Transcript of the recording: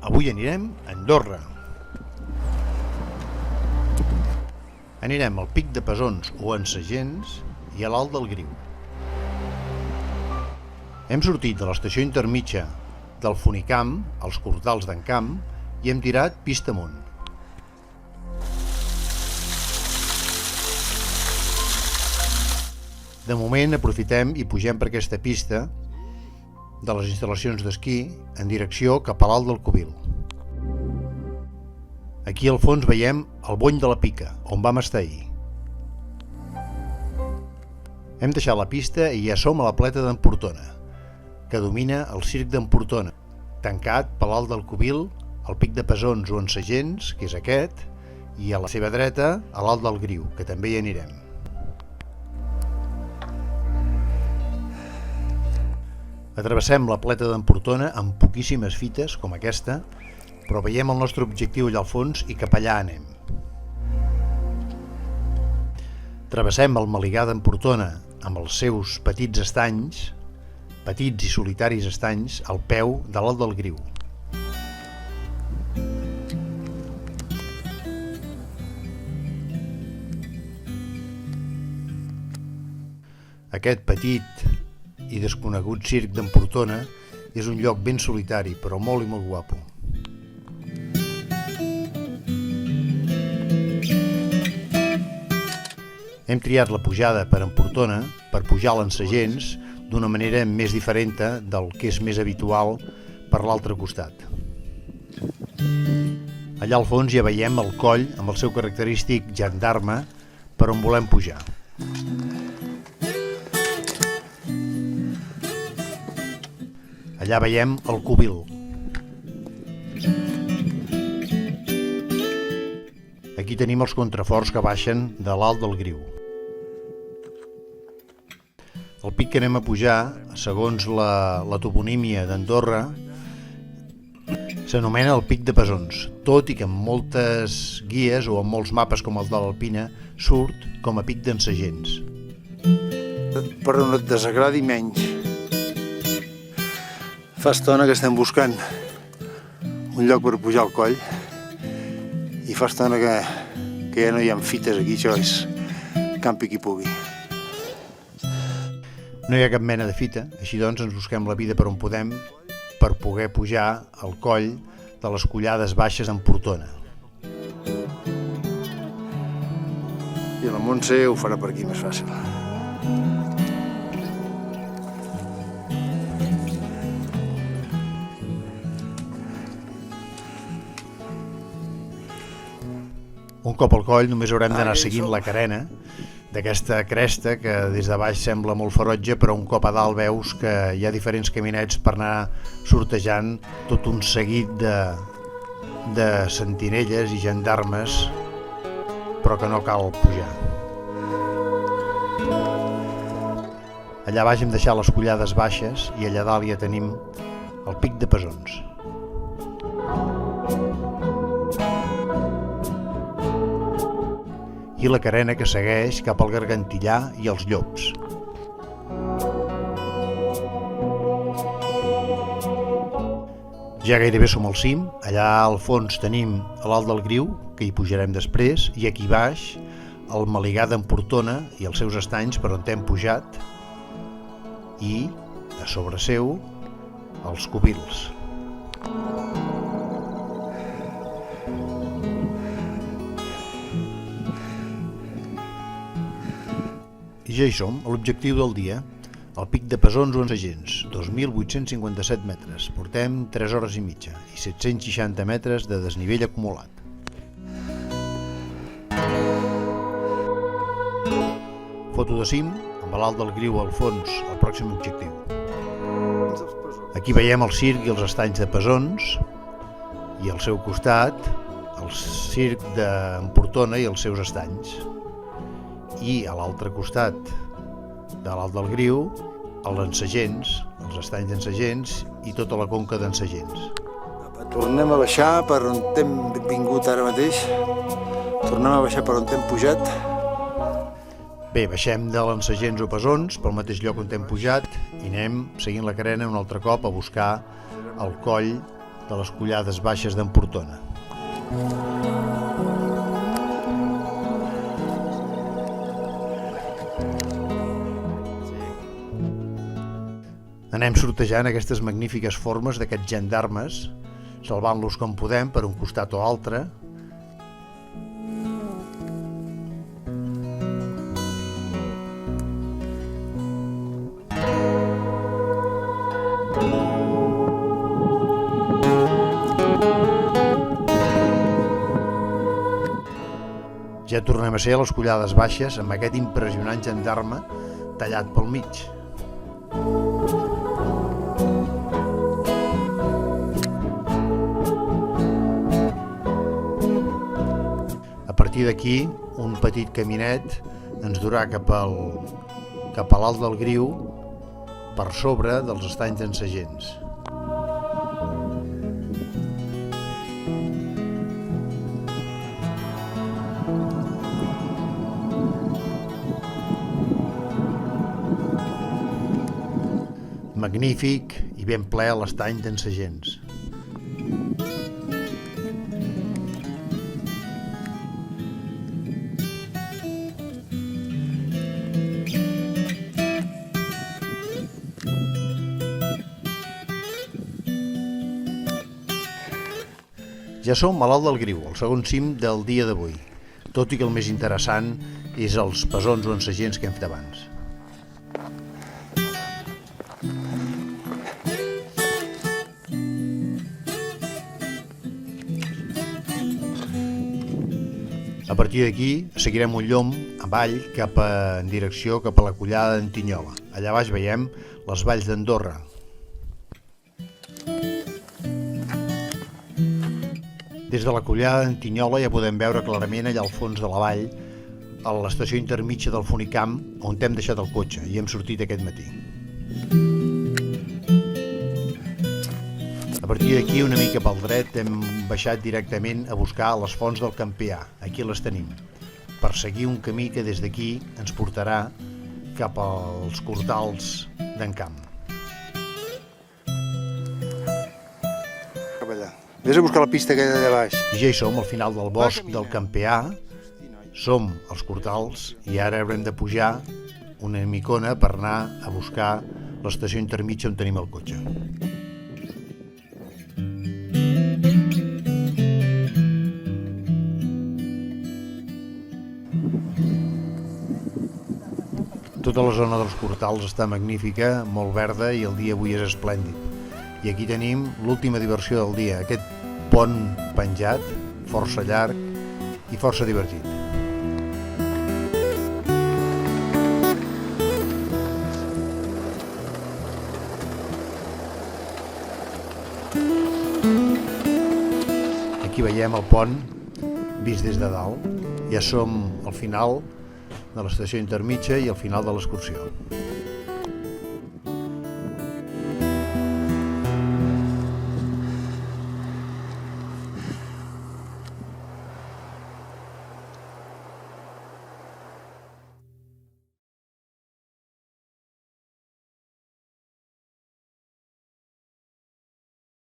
Avui anirem a Andorra. Anirem al Pic de Pesons o Ensagents i a l'Alt del Griu. Hem sortit de l'estació intermitja del Funicamp, als Cortals d'en Camp, i hem tirat pista amunt. De moment aprofitem i pugem per aquesta pista de les instal·lacions d'esquí en direcció cap a l'Alt del Cubil. Aquí al fons veiem el Bony de la Pica, on vam estar ahir. Hem deixat la pista i ja som a la pleta d'Empordona, que domina el Circ d'Empordona, tancat per l'Alt del Cubil, el Pic de Pesons o Ensagents, que és aquest, i a la seva dreta a l'Alt del Griu, que també hi anirem. Atravessem la pleta d'Empordona amb poquíssimes fites, com aquesta, però veiem el nostre objectiu allà al fons i cap allà anem. Travessem el Maligà d'Empordona amb els seus petits estanys, petits i solitaris estanys, al peu de l'Alt del Griu. Aquest petit i desconegut circ d'Empordona és un lloc ben solitari, però molt i molt guapo. Hem triat la pujada per Empordona per pujar a l'Ensagents d'una manera més diferent del que és més habitual per l'altre costat. Allà al fons ja veiem el coll amb el seu característic gendarme per on volem pujar. Allà veiem el Cubil. Aquí tenim els contraforts que baixen de l'Alt del Griu. El pic que anem a pujar, segons la toponímia d'Andorra, s'anomena el Pic de Pesons, tot i que en moltes guies o en molts mapes com el de l'Alpina surt com a Pic d'Ensagents. Per on et desagradi menys. Fa estona que estem buscant un lloc per pujar al coll i fa estona que ja no hi ha fites aquí, això és campi qui pugui. No hi ha cap mena de fita, així doncs ens busquem la vida per on podem per poder pujar al coll de les Collades Baixes d'Empordona. I la Montse ho farà per aquí més fàcil. Un cop al coll només haurem d'anar seguint la carena d'aquesta cresta que des de baix sembla molt ferotge, però un cop a dalt veus que hi ha diferents caminets per anar sortejant tot un seguit de sentinelles i gendarmes, però que no cal pujar. Allà baix hem deixat les Collades Baixes i allà dalt ja tenim el Pic de Pesons. I la carena que segueix cap al Gargantillà i els Llops. Ja gairebé som al cim, allà al fons tenim l'Alt del Griu, que hi pujarem després, i aquí baix el Maligà d'Empordona i els seus estanys per on hem pujat, i a sobre seu els Cubils. I ja hi som, a l'objectiu del dia, el Pic de Pesons o Ensagents, 2.857 metres, portem 3 hores i mitja i 760 metres de desnivell acumulat. Foto de cim, amb l'Alt del Griu al fons, el pròxim objectiu. Aquí veiem el circ i els estanys de Pesons i al seu costat el circ d'Empordona i els seus estanys. I a l'altre costat de l'Alt del Griu, els Ensagents, els estanys d'Ensagents i tota la conca d'Ensagents. Tornem a baixar per on hem vingut ara mateix. Tornem a baixar per on hem pujat. Bé, baixem de l'Ensagents o Pesons pel mateix lloc on hem pujat i anem seguint la carena un altre cop a buscar el coll de les Collades Baixes d'Empordona. Anem sortejant aquestes magnífiques formes d'aquests gendarmes, salvant-los com podem per un costat o altre. Ja tornem a ser a les Collades Baixes amb aquest impressionant gendarme tallat pel mig. A partir d'aquí, un petit caminet ens durà cap a l'alt del Griu, per sobre dels estanys d'en Sagents. Magnífic i ben ple a l'estany d'en Sagents. Ja som a l'Alt del Griu, el segon cim del dia d'avui, tot i que el més interessant és els pesons o ensagents que hem fet abans. A partir d'aquí seguirem un llom avall en direcció cap a la Collada d'en Tinyola. Allà baix veiem les valls d'Andorra. Des de la Collada d'en Tinyola ja podem veure clarament allà al fons de la vall a l'estació intermitja del Funicamp, on hem deixat el cotxe i hem sortit aquest matí. A partir d'aquí, una mica pel dret, hem baixat directament a buscar les fonts del Campià. Aquí les tenim, per seguir un camí que des d'aquí ens portarà cap als Cortals d'en Camp. Cap allà. Vés a buscar la pista aquella d'allà baix. I ja hi som, al final del bosc del Campià. Som als Cortals i ara haurem de pujar una micona per anar a buscar l'estació intermitja on tenim el cotxe. Tota la zona dels Cortals està magnífica, molt verda i el dia avui és esplèndid. I aquí tenim l'última diversió del dia, aquest pont penjat, força llarg i força divertit. Aquí veiem el pont vist des de dalt. Ja som al final de l'estació intermitja i al final de l'excursió.